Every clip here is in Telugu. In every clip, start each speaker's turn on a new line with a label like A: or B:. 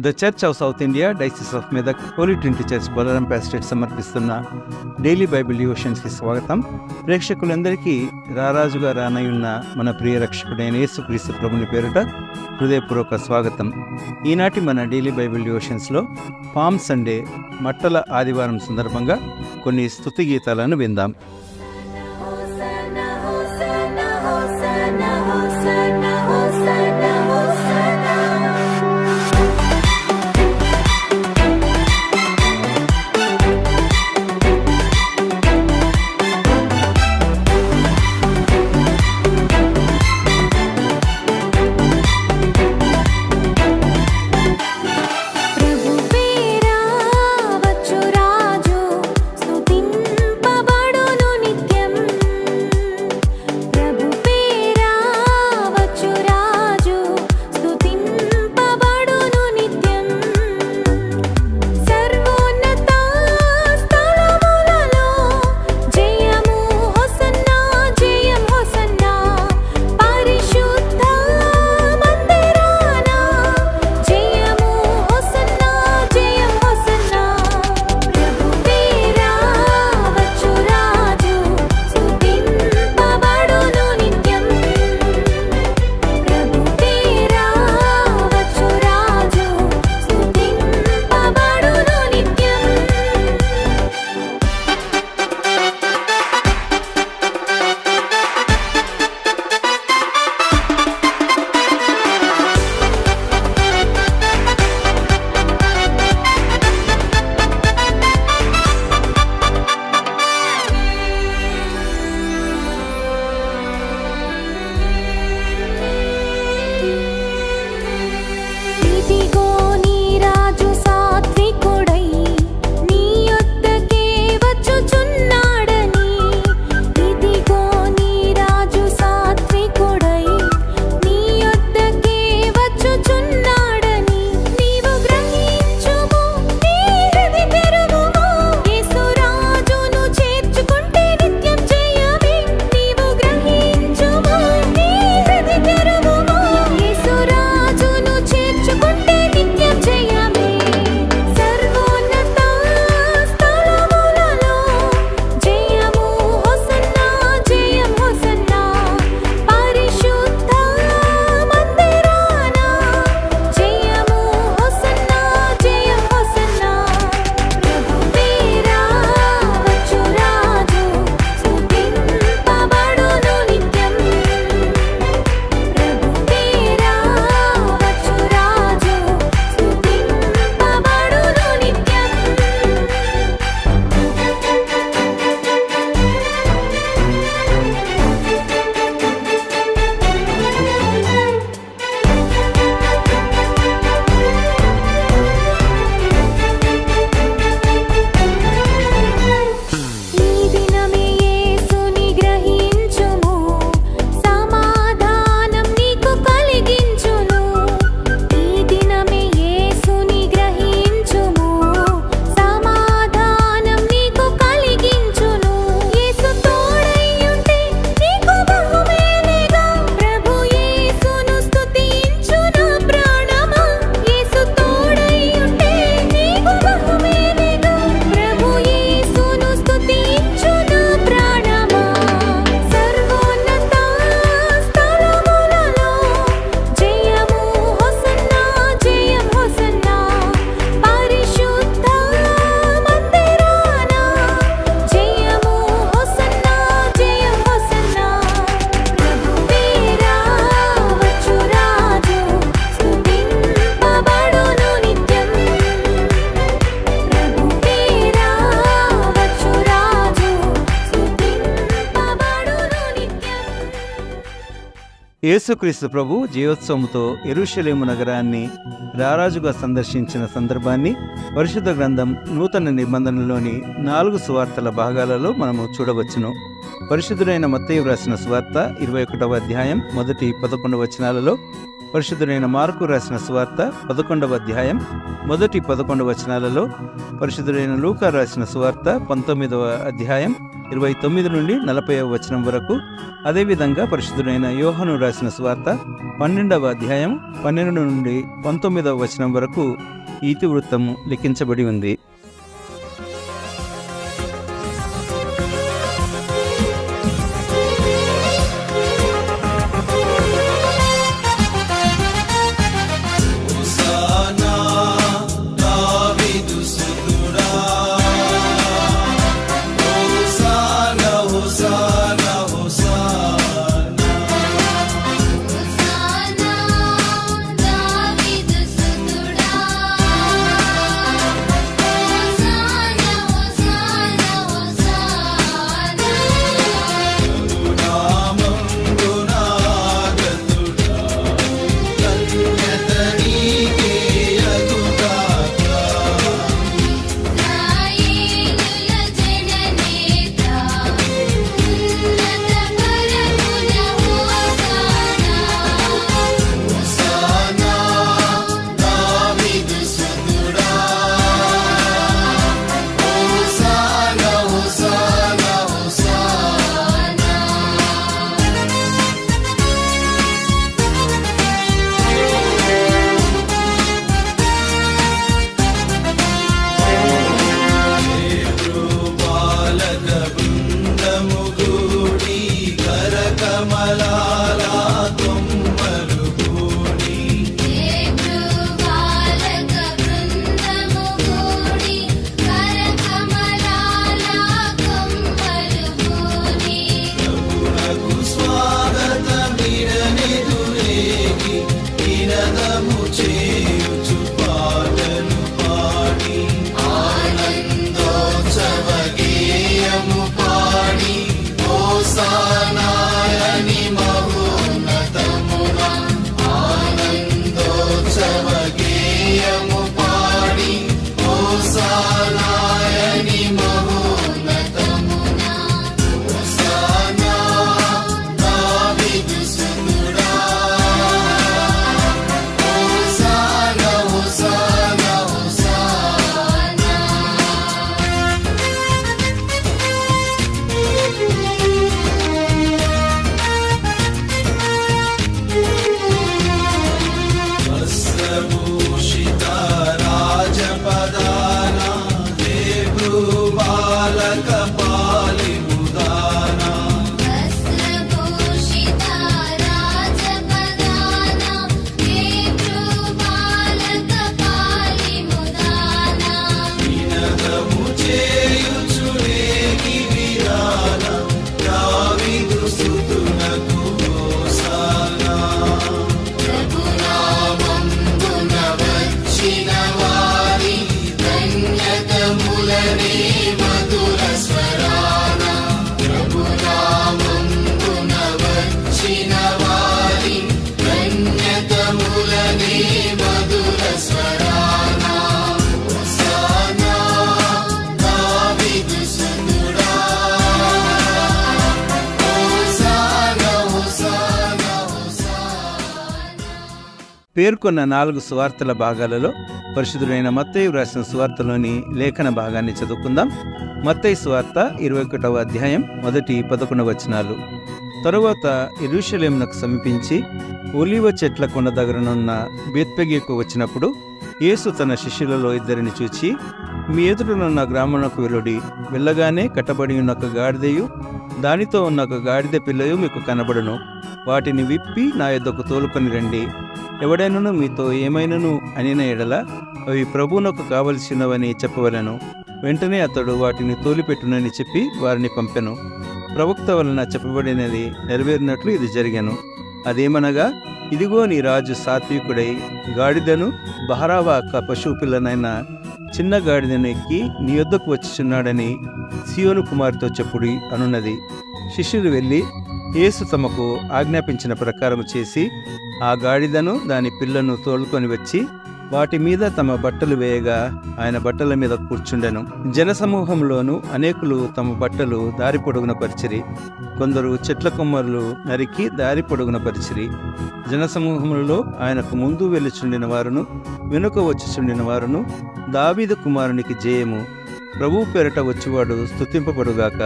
A: The church of south India diocese of Medak holy trinity church Bollarampet state సమర్పిస్తున్న డైలీ బైబిల్ డివోషన్స్కి స్వాగతం. ప్రేక్షకులందరికీ రారాజుగా రానయున్న మన ప్రియ రక్షకుడైన యేసుక్రీస్తు ప్రభుని పేరిట హృదయపూర్వక స్వాగతం. ఈనాటి మన డైలీ బైబిల్ డివోషన్స్లో పామ్ సండే మట్టల ఆదివారం సందర్భంగా కొన్ని స్తుతి గీతాలను విందాం. యేసుక్రీస్తు ప్రభు జీవోత్సవంతో యెరూషలేము నగరాన్ని రారాజుగా సందర్శించిన సందర్భాన్ని పరిశుద్ధ గ్రంథం నూతన నిబంధనలోని 4 సువార్తల భాగాలలో మనము చూడవచ్చును. పరిశుద్ధుడైన మత్తయి వ్రాసిన సువార్త 21వ అధ్యాయం మొదటి 11 వచనాలలో పరిశుద్ధుడైన మార్కు రాసిన సువార్త 11వ అధ్యాయం మొదటి 11 వచనాలలో, పరిశుద్ధుడైన లూకా రాసిన సువార్త 19వ అధ్యాయం 29 నుండి 40వ వచనం వరకు, అదేవిధంగా పరిశుద్ధుడైన యోహాను రాసిన సువార్త 12వ అధ్యాయం 12 నుండి 19వ వచనం వరకు ఈ ఇతివృత్తం లిఖించబడి ఉంది. పేర్కొన్న 4 సువార్తల భాగాలలో పరిశుద్ధుడైన మత్తయి రాసిన సువార్తలోని లేఖన భాగాన్ని చదువుకుందాం. మత్తయి సువార్త 21వ అధ్యాయం మొదటి 11 వచనాలు. తరువాత యెరూషలేమునకు సమీపించి ఒలీవ చెట్ల కొండ దగ్గరనున్న బేత్పగేకు వచ్చినప్పుడు యేసు తన శిష్యులలో 2 చూచి, మీ ఎదుటనున్న గ్రామమునకు వెలుడి, వెళ్ళగానే కట్టబడి ఉన్న ఒక గాడిదయు దానితో ఉన్న ఒక గాడిద పిల్లయు మీకు కనబడును. వాటిని విప్పి నా యొద్దకు తోలుకొని రండి. ఎవడైనను మీతో ఏమైనను అనిన ఎడల అవి ప్రభువునకు కావలసినవని చెప్పవలెను. వెంటనే అతడు వాటిని తోలిపెట్టునని చెప్పి వారిని పంపెను. ప్రవక్త వలన చెప్పబడినది నెరవేరినట్లు ఇది జరిగెను. అదేమనగా, ఇదిగో నీ రాజు సాత్వికుడై గాడిదను బహరావా పశువు పిల్లనైన చిన్న గాడిదను ఎక్కి నీ యొద్దకు వచ్చిచున్నాడని సియోను కుమార్తెతో చెప్పుడి అనున్నది. శిష్యులు వెళ్ళి యేసు తమకు ఆజ్ఞాపించిన ప్రకారం చేసి ఆ గాడిదను దాని పిల్లను తోలుకొని వచ్చి వాటి మీద తమ బట్టలు వేయగా ఆయన బట్టల మీద కూర్చుండెను. జనసమూహంలోను అనేకులు తమ బట్టలు దారి పొడుగున పరిచిరి. కొందరు చెట్ల కొమ్మలు నరికి దారి పొడుగున పరిచిరి. జనసమూహములలో ఆయనకు ముందు వెలుచుండిన వారును వెనుక వచ్చుచుండిన వారును, దావీదు కుమారునికి జయము, ప్రభువు పేరట వచ్చువాడు స్తుతింపబడుగాక,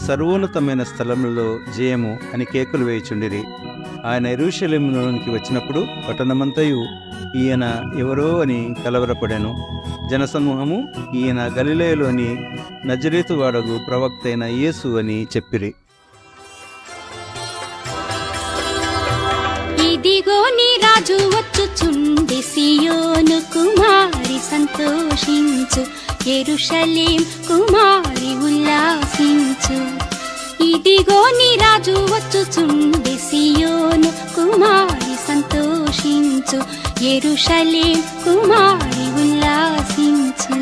A: సర్వోన్నతమైన స్థలములలో జయము అని కేకులు వేయుచుండిరి. ఆయన యెరూషలేములోనికి వచ్చినప్పుడు పట్టణమంతయు ఈయన ఎవరో అని కలవరపడెను. జనసమూహము ఈయన గలిలయలోని నజరేతు వాడగు ప్రవక్త అయిన యేసు అని చెప్పిరి.
B: ఇదిగో నీ రాజు వచ్చుచుండి, సియోను కుమారి సంతోషించు, యెరూషలేము కుమారి ఉల్లాసించు. ఇదిగో నీ రాజు వచ్చుచుండి, సియోను కుమారి సంతోషించు, యెరూషలేము కుమారి ఉల్లాసించు.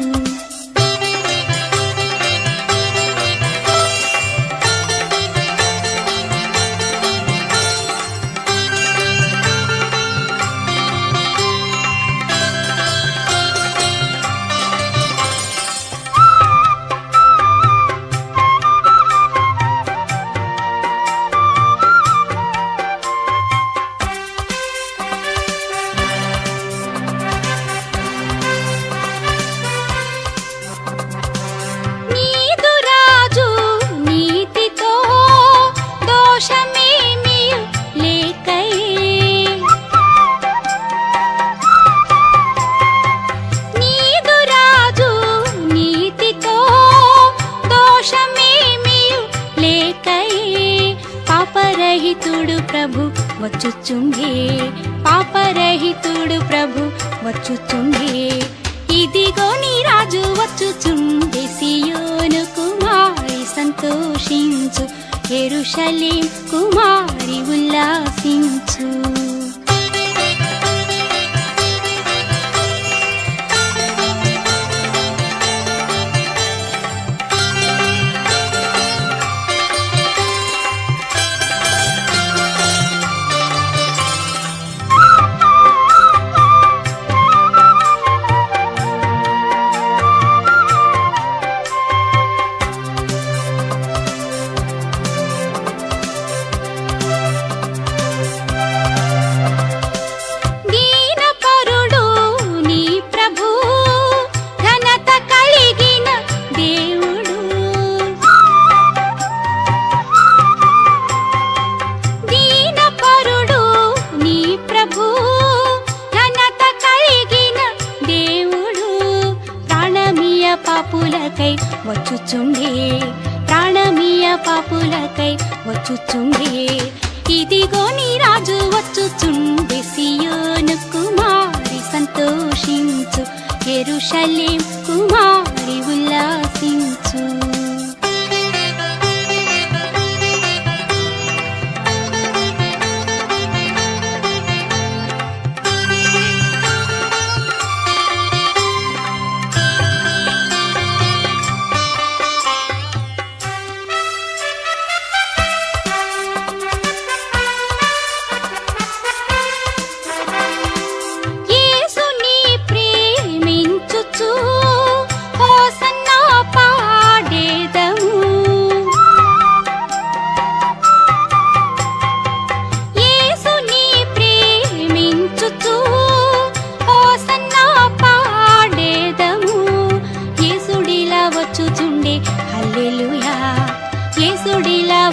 B: పాపరహితుడు ప్రభు వచ్చుచుండే, పాపరహితుడు ప్రభు వచ్చుచుండే. ఇదిగో నీ రాజు వచ్చుచుండే, సియోను కుమారి సంతోషించు, యెరూషలేము కుమారి ఉల్లాసించు. పాపులకై వచ్చుచుండే, ప్రాణమీయ పాపులకై వచ్చుచుండే. ఇదిగో నీ రాజు వచ్చుచుండే, సియోను కుమారి సంతోషించు, యెరూషలేము కుమారి ఉల్లాసించు.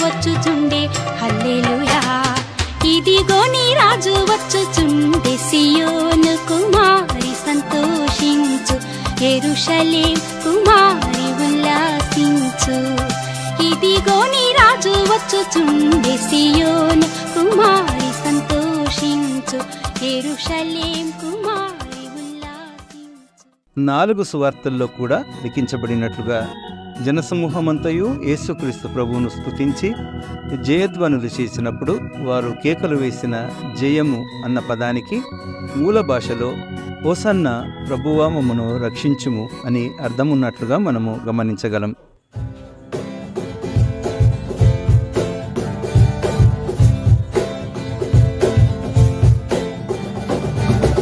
B: వచ్చుచుండే, హల్లెలూయా. ఇదిగో నీ రాజు వచ్చుచుండే, సియోను కుమారి సంతోషించు, యెరూషలేము కుమారి ఉల్లాసించు. ఇదిగో నీ రాజు వచ్చుచుండే, సియోను కుమారి సంతోషించు, యెరూషలేము కుమారి ఉల్లాసించు.
A: 4 సువార్తల్లో కూడా లిఖించబడినట్లుగా జనసమూహమంతయు యేసుక్రీస్తు ప్రభువును స్తుతించి జయధ్వనులు చేసినప్పుడు వారు కేకలు వేసిన జయము అన్న పదానికి మూల భాషలో హోసన్నా ప్రభువా మమ్మును రక్షించుము అని అర్థమున్నట్లుగా మనము గమనించగలం.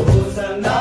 C: హోసన్నా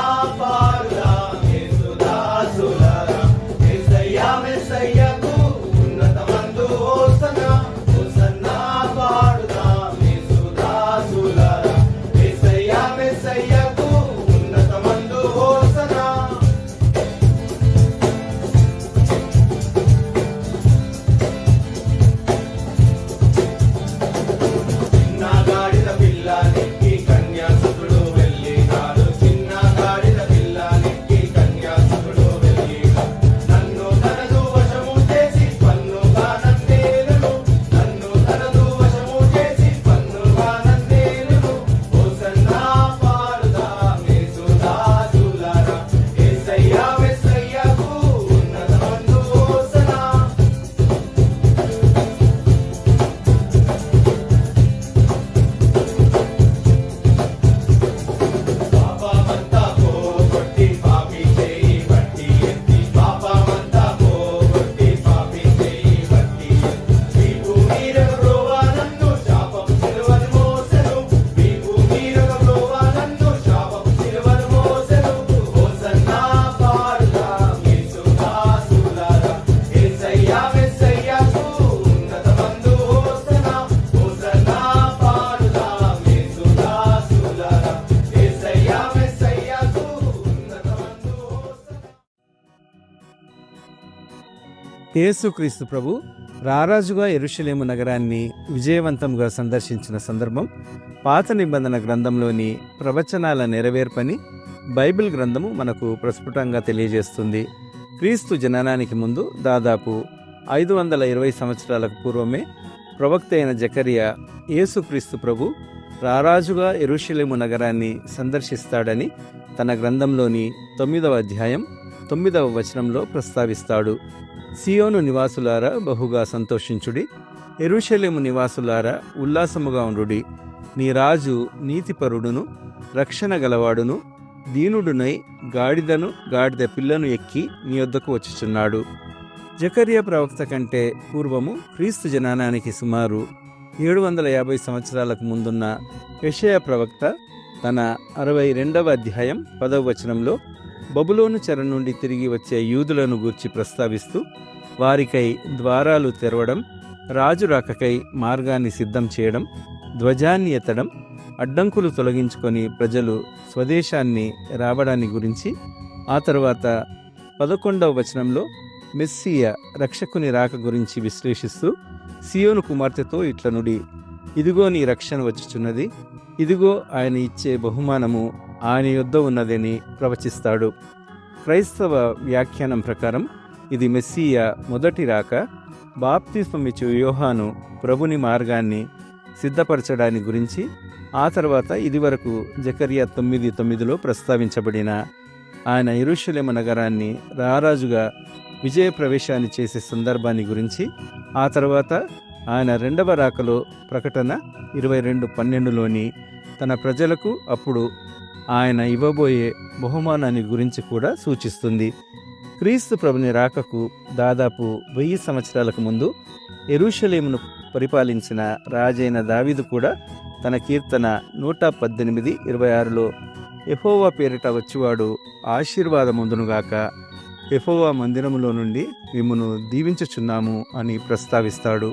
A: యేసుక్రీస్తు ప్రభు రారాజుగా యెరూషలేము నగరాన్ని విజయవంతంగా సందర్శించిన సందర్భం పాత నిబంధన గ్రంథంలోని ప్రవచనాల నెరవేర్పని బైబిల్ గ్రంథము మనకు ప్రస్ఫుటంగా తెలియజేస్తుంది. క్రీస్తు జననానికి ముందు దాదాపు 520 సంవత్సరాలకు పూర్వమే ప్రవక్త అయిన జకరియా యేసుక్రీస్తు ప్రభు రారాజుగా యెరూషలేము నగరాన్ని సందర్శిస్తాడని తన గ్రంథంలోని 9వ అధ్యాయం 9వ వచనంలో ప్రస్తావిస్తాడు. సియోను నివాసులారా బహుగా సంతోషించుడి, యెరూషలేము నివాసులారా ఉల్లాసముగా ఉండుడి. నీ రాజు నీతిపరుడును రక్షణ గలవాడును దీనుడునై గాడిదను గాడిద పిల్లను ఎక్కి నీ వద్దకు వచ్చుచున్నాడు. జకరియా ప్రవక్త కంటే పూర్వము క్రీస్తు జననానికి సుమారు 750 సంవత్సరాలకు ముందున్న యెషయా ప్రవక్త తన 62వ అధ్యాయం 10వ వచనంలో బబులోను చెర నుండి తిరిగి వచ్చే యూదులను గూర్చి ప్రస్తావిస్తూ వారికై ద్వారాలు తెరవడం, రాజు రాకకై మార్గాన్ని సిద్ధం చేయడం, ధ్వజాన్ని ఎత్తడం, అడ్డంకులు తొలగించుకొని ప్రజలు స్వదేశాన్ని రావడాన్ని గురించి, ఆ తర్వాత 11వ వచనంలో మెస్సియా రక్షకుని రాక గురించి విశ్లేషిస్తూ సియోను కుమార్తెతో ఇట్లనుడి, ఇదిగో నీ రక్షణ వచ్చుచున్నది, ఇదిగో ఆయన ఇచ్చే బహుమానము ఆయన యొద్ద ఉన్నదని ప్రవచిస్తాడు. క్రైస్తవ వ్యాఖ్యానం ప్రకారం ఇది మెస్సియా మొదటి రాక. బాప్తిస్మమిచ్చు యోహాను ప్రభుని మార్గాన్ని సిద్ధపరచడాన్ని గురించి, ఆ తర్వాత ఇదివరకు జకరియా 9:9లో ప్రస్తావించబడిన ఆయన యెరూషలేము నగరాన్ని రారాజుగా విజయ ప్రవేశాన్ని చేసే సందర్భాన్ని గురించి, ఆ తర్వాత ఆయన రెండవ రాకలో ప్రకటన 22:12లోని తన ప్రజలకు అప్పుడు ఆయన ఇవ్వబోయే బహుమానాన్ని గురించి కూడా సూచిస్తుంది. క్రీస్తు ప్రభుని రాకకు దాదాపు 1000 సంవత్సరాలకు ముందు యెరూషలేమును పరిపాలించిన రాజైన దావీదు కూడా తన కీర్తన 118:26లో యెహోవా పేరిట వచ్చువాడు ఆశీర్వాదముందునుగాక, యెహోవా మందిరములో నుండి మిమ్మును దీవించుచున్నాము అని ప్రస్తావిస్తాడు.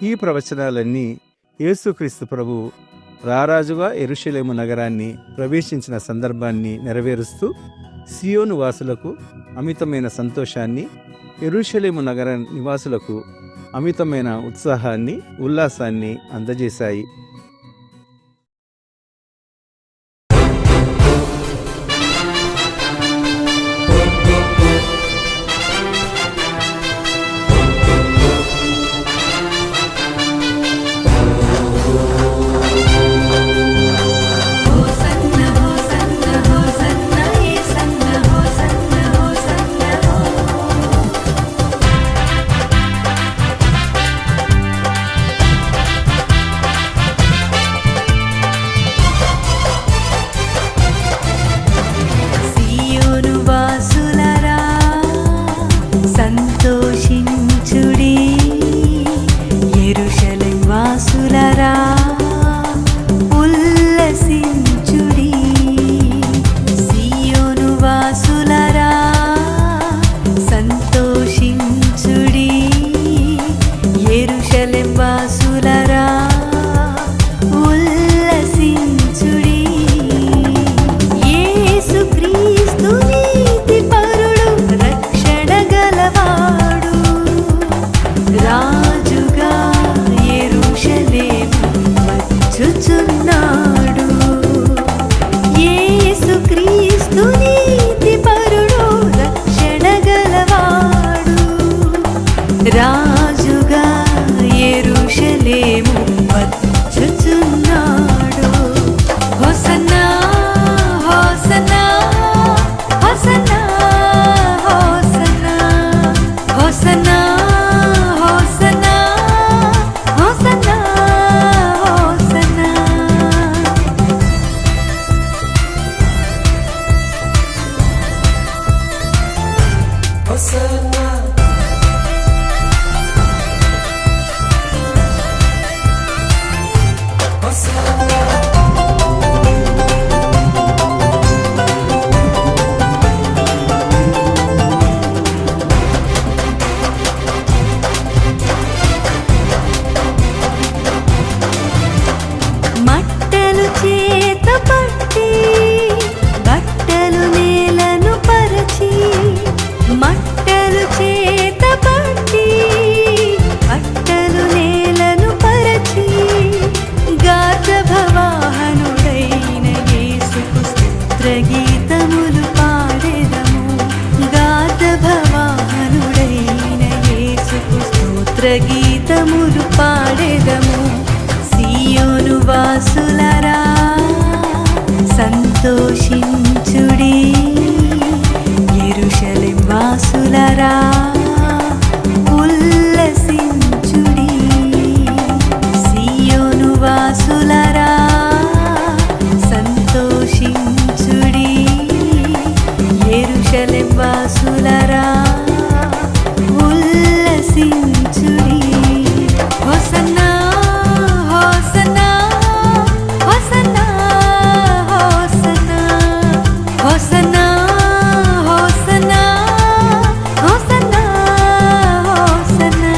A: ఈ ప్రవచనాలన్నీ యేసుక్రీస్తు ప్రభు రారాజుగా యెరూషలేము నగరాన్ని ప్రవేశించిన సందర్భాన్ని నెరవేరుస్తూ సియోను వాసులకు అమితమైన సంతోషాన్ని, యెరూషలేము నగర నివాసులకు అమితమైన ఉత్సాహాన్ని, ఉల్లాసాన్ని అందజేశాయి.
B: మట్టలు చేత పట్టి
C: గీతములు పాడెదము. సియోను వాసులరా సంతోషించుడి, యెరూషలేం వాసులరా ఉల్లసించుడి. సియోను వాసులరా సంతోషించుడి, యెరూషలేం వాసులరా ఉల్లసించుడి. హోసన్నా హోసన్నా హోసన్నా హోసన్నా హోసన్నా హోసన్నా హోసన్నా హోసన్నా.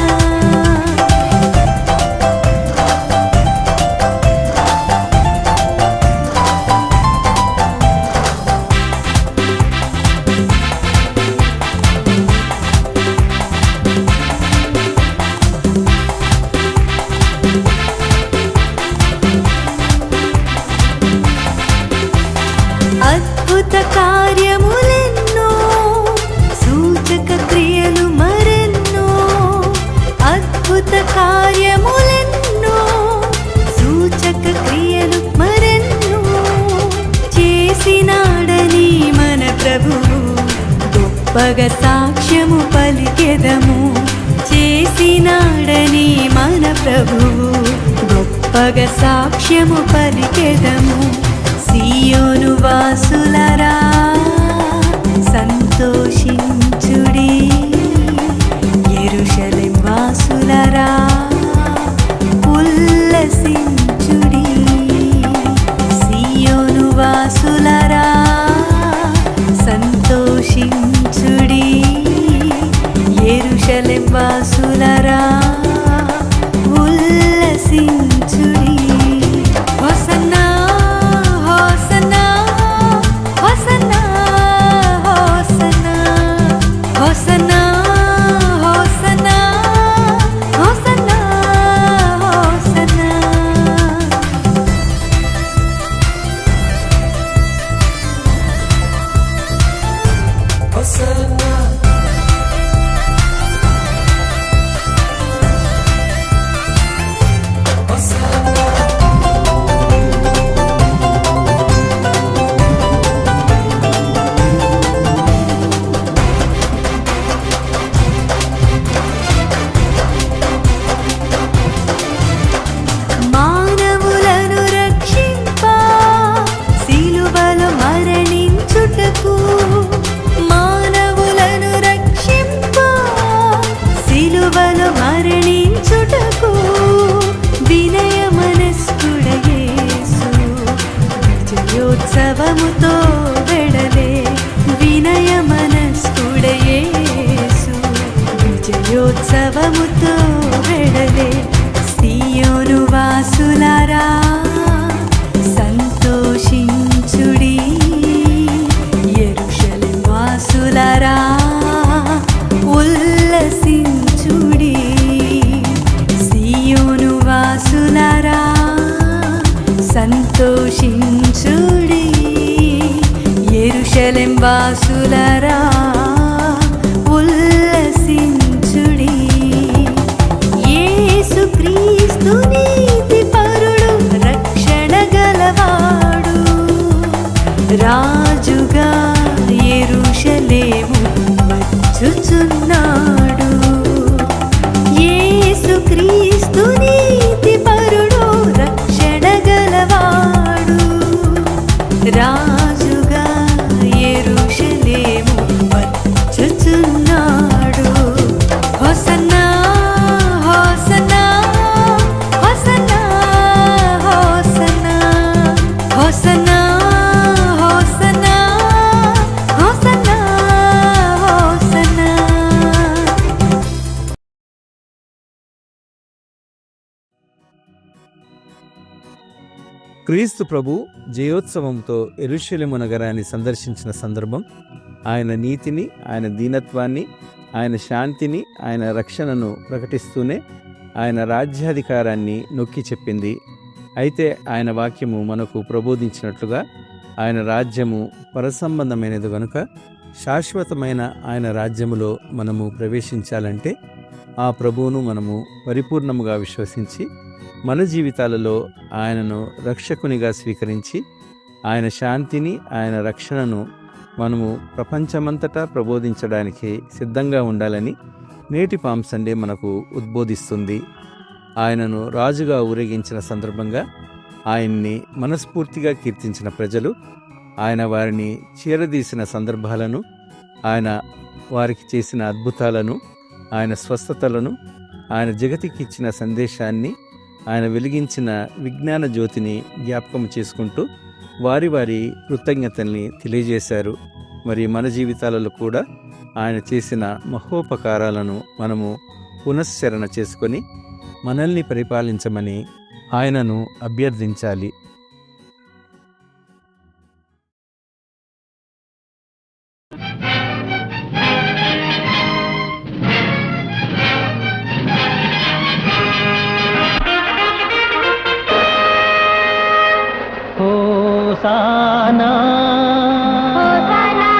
C: అద్భుత కార్యములెన్నో, సూచక క్రియలు మరెన్నో. అద్భుత కార్యములెన్నో, సూచక క్రియలు మరెన్నో చేసినాడని మన ప్రభువు గొప్పగా సాక్ష్యము పలికెదము. చేసినాడని మన ప్రభువు గొప్పగా సాక్ష్యము పలికెదము. సియోను వాసులరా సంతోషించుడి, యెరూషలేం వాసులరా ఉల్లసించుడి. సియోను వాసులరా సంతోషించుడి, యెరూషలేం వాసులరా ఉల్లసించుడి. హోసన్నా హోసన్నా హోసన్నా హోసన్నా హోసన్నా హోసన్నా హోసన్నా హోసన్నా. మానవులను రక్షింప సిలువలో మరణించుటకు, మానవులను రక్షింప సిలువలో మరణించుటకు వినయ మనస్కుడ యేసు విజయోత్సవముతో వెడలే. వినయ మనస్కుడ యేసు విజయోత్సవముతో వెడలే. సియోను వాసులారా సంతోషించుడి, యెరూషలేం వాసులారా ఉల్లసించుడి. సియోను వాసులారా సంతోషించుడి, యెరూషలేం వాసులారా ఉల్లసించుడి. యేసు క్రీస్తు నీతి పరుడు, రక్షణ గలవాడు, రాజుగా యెరూషలేము వచ్చుచున్నాడు. యేసు క్రీస్తు నీతి పరుడు, రక్షణ గలవాడు, రాజుగా యెరూషలేము వచ్చుచున్నాడు. హోసన్నా హోసన్నా హోసన్నా హోసన్నా హోసన్నా హోసన్నా హోసన్నా హోసన్నా.
A: క్రీస్తు ప్రభు జయోత్సవంతో యెరూషలేము నగరాన్ని సందర్శించిన సందర్భం ఆయన నీతిని, ఆయన దీనత్వాన్ని, ఆయన శాంతిని, ఆయన రక్షణను ప్రకటిస్తూనే ఆయన రాజ్యాధికారాన్ని నొక్కి చెప్పింది. అయితే ఆయన వాక్యము మనకు ప్రబోధించినట్లుగా ఆయన రాజ్యము పరసంబంధమైనది గనుక శాశ్వతమైన ఆయన రాజ్యములో మనము ప్రవేశించాలంటే ఆ ప్రభువును మనము పరిపూర్ణముగా విశ్వసించి మన జీవితాలలో ఆయనను రక్షకునిగా స్వీకరించి ఆయన శాంతిని, ఆయన రక్షణను మనము ప్రపంచమంతటా ప్రబోధించడానికి సిద్ధంగా ఉండాలని నేటి పామ్ సండే మనకు ఉద్బోధిస్తుంది. ఆయనను రాజుగా ఊరేగించిన సందర్భంగా ఆయన్ని మనస్ఫూర్తిగా కీర్తించిన ప్రజలు ఆయన వారిని చీరదీసిన సందర్భాలను, ఆయన వారికి చేసిన అద్భుతాలను, ఆయన స్వస్థతలను, ఆయన జగతికి ఇచ్చిన సందేశాన్ని, ఆయన వెలిగించిన విజ్ఞాన జ్యోతిని జ్ఞాపకం చేసుకుంటూ వారి వారి కృతజ్ఞతల్ని తెలియజేశారు. మరి మన జీవితాలలో కూడా ఆయన చేసిన మహోపకారాలను మనము పునశ్చరణ చేసుకొని మనల్ని పరిపాలించమని ఆయనను అభ్యర్థించాలి.
D: హోసానా
B: హోసానా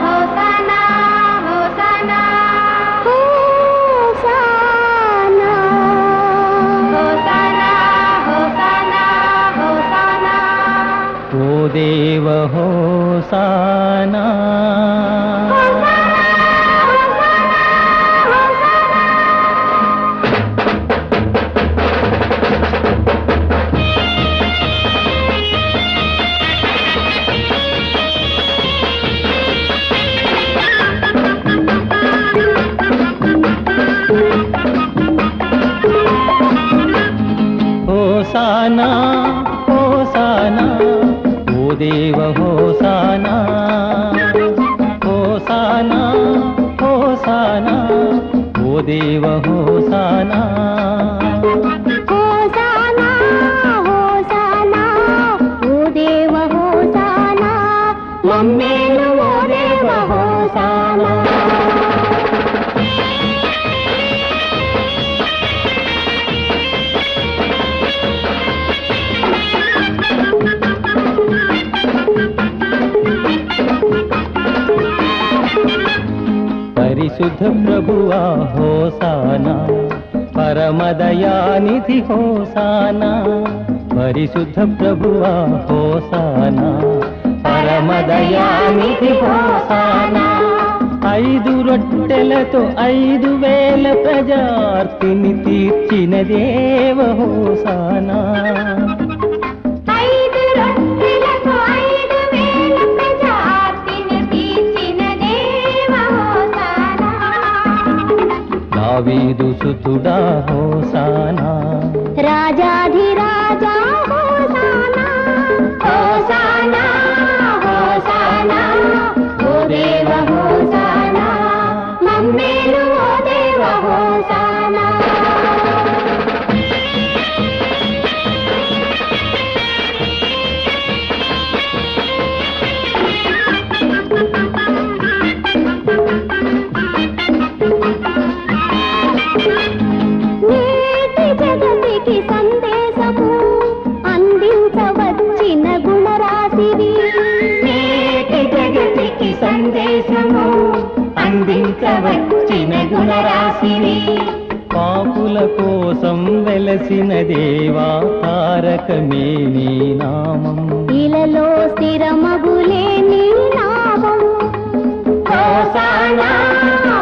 B: హోసానా హోసానా హోసానా హోసానా హోసానా హోసానా
D: ఓ దేవ హోసానా హోసానా హోసానా ఓ దేవ హోసానా హోసానా హోసానా ఓ దేవ హోసానా
B: హోసానా హోసానా ఓ దేవ హోసానా మమ్మేలు ఓ దేవ హోసానా
D: పరిశుద్ధ ప్రభువా హోసానా పరమదయానిధి హోసానా పరిశుద్ధ ప్రభువా హోసానా పరమదయానిధి హోసానా 5 రొట్టెలతో 5,000 ప్రజార్తిని తీర్చిన దేవ హోసానా
B: 5 రొట్టెలతో 5,000 ప్రజార్తిని తీర్చిన దేవ హోసానా
D: దావీదు సుతుడా హోసానా
B: రాజాధిరాజా హోసానా హోసానా హోసానా ఓ దేవ హోసానా మమ్మేలు ఓ దేవ హోసానా నేటి జగతికి సందేశము అందించవచ్చిన గుణరాశివి నేటి జగతికి సందేశము అందించవచ్చిన గుణరాశివి
D: పాపుల కోసం వెలసిన దేవా తారకమే నీ నామం
B: ఇలలో స్థిరమగులే నీ నామం హోసానా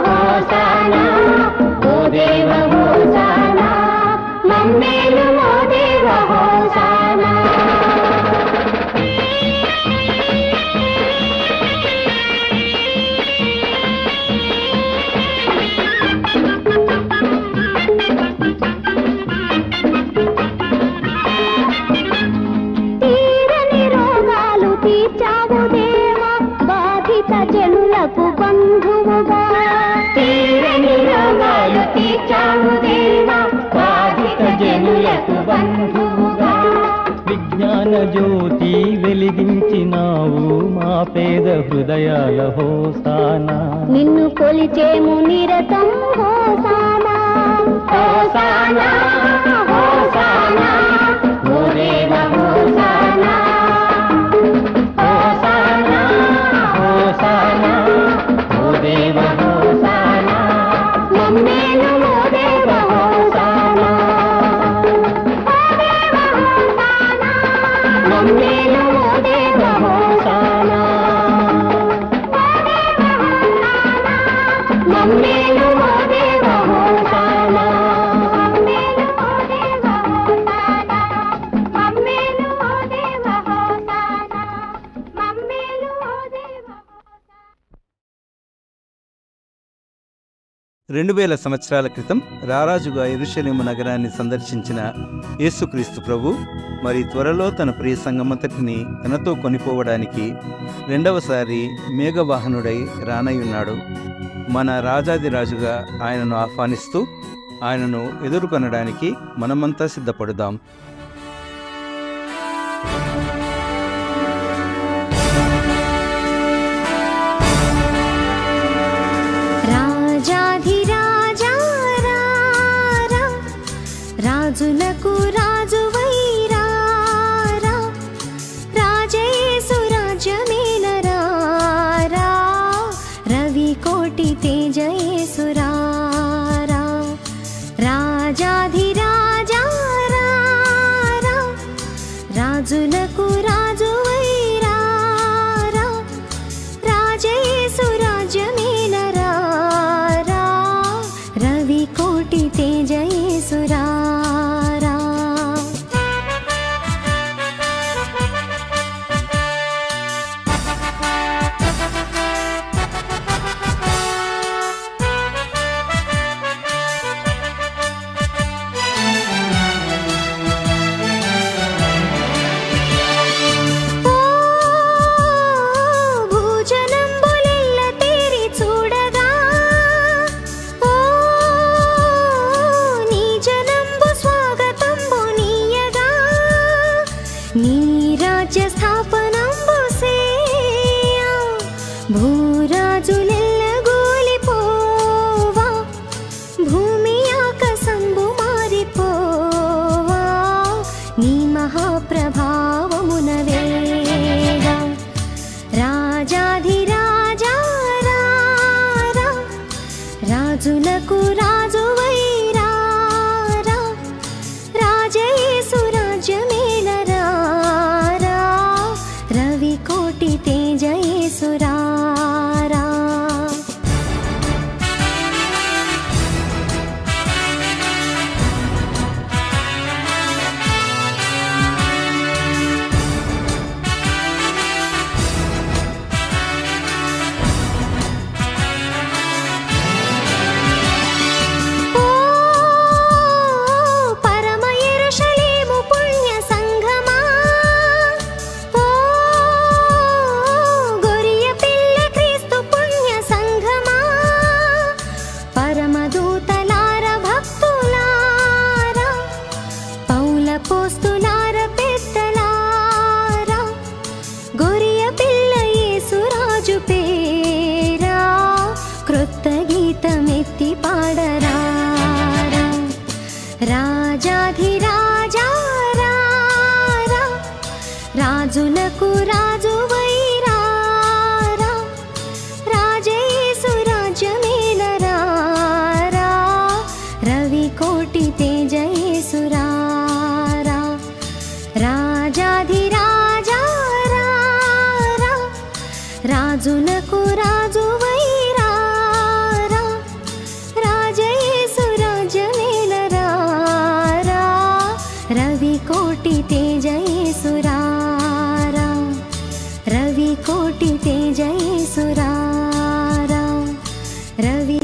B: హోసానా ఓ దేవ హోసానా మమ్మేలు ఓ దేవ హోసానా తీరని రోగాలు తీర్చావు దేవా బాధిత జనులకు బంధువుగా తీరని రోగాలు తీర్చావు దేవా బాధిత జనులకు బంధువుగా
D: విజ్ఞాన జ్యోతి వెలిగించినావు మా పేద హృదయాల హోసానా
B: నిన్ను కొలిచేము నిరతం హోసానా హోసానా హోసానా ఓ దేవ హోసానా హోసానా
D: హోసానా ఓ దేవ హోసానా
B: మమ్మేలు ఓ దేవ మమ్మేలు ఓ దేవ హోసానా మమ్మేలు ఓ దేవ హోసానా మమ్మేలు ఓ దేవ హోసానా మమ్మేలు ఓ దేవ
A: 2000 సంవత్సరాల క్రితం రారాజుగా యెరూషలేము నగరాన్ని సందర్శించిన యేసుక్రీస్తు ప్రభు మరి త్వరలో తన ప్రియ సంఘమంతటిని తనతో కొనిపోవడానికి రెండవసారి మేఘవాహనుడై రానయ్యున్నాడు. మన రాజాదిరాజుగా ఆయనను ఆహ్వానిస్తూ ఆయనను ఎదుర్కొనడానికి మనమంతా సిద్ధపడుదాం.
C: రాజాధిరాజా రారా, రాజులకు రాజువైరా రా, రాజయేసు రాజ్యమేలరా రా, రవి కోటి తేజయేసు రారా. రాజాధిరాజా రారా, రాజులకు రాజువైరా రా, రాజయేసు రాజ్యమేలరా రా, రవి కోటి తేజయేసు రారా. ఓ భూజనంబులెల్ల తేరి చూడగా, ఓ నీ జనంబు స్వాగతంబు నీయగా, నీ రాజ్య స్థాపనంబు సేయ, భూరాజులెల్ల గూలిపోవా, భూమి ఆకాశంబు మారిపోవా, నీ మహాప్రభావమున వేగా. రాజాధిరాజా రారా, రాజులకు రాజువైరా రా, రాజయేసు రాజ్యమేలరా రా, రవి కోటి తేజయేసు రారా. ఓ పరమ యెరూషలేము పుణ్య సంఘమా, ఓ గొరియ పిల్ల క్రీస్తు పుణ్య సంఘమా, పరమదూతలార భక్తులారా, పౌల పోస్తులార పెద్దలారా, గొరియ పిల్ల యేసు రాజు పేరా, క్రొత్త గీతమెత్తి పాడరా. రాజాధిరాజా రారా, రాజులకు రాజువైరా రా, రాజయేసు రాజ్యమేలరా రా, రవి కోటి తేజయేసు రారా. రాజాధిరాజా రారా, రాజులకు రాజువైరా రా, రాజయేసు రాజ్యమేలరా రా, రవి కోటి తేజయేసు రారా, రవి కోటి తేజయేసు రారా, రవి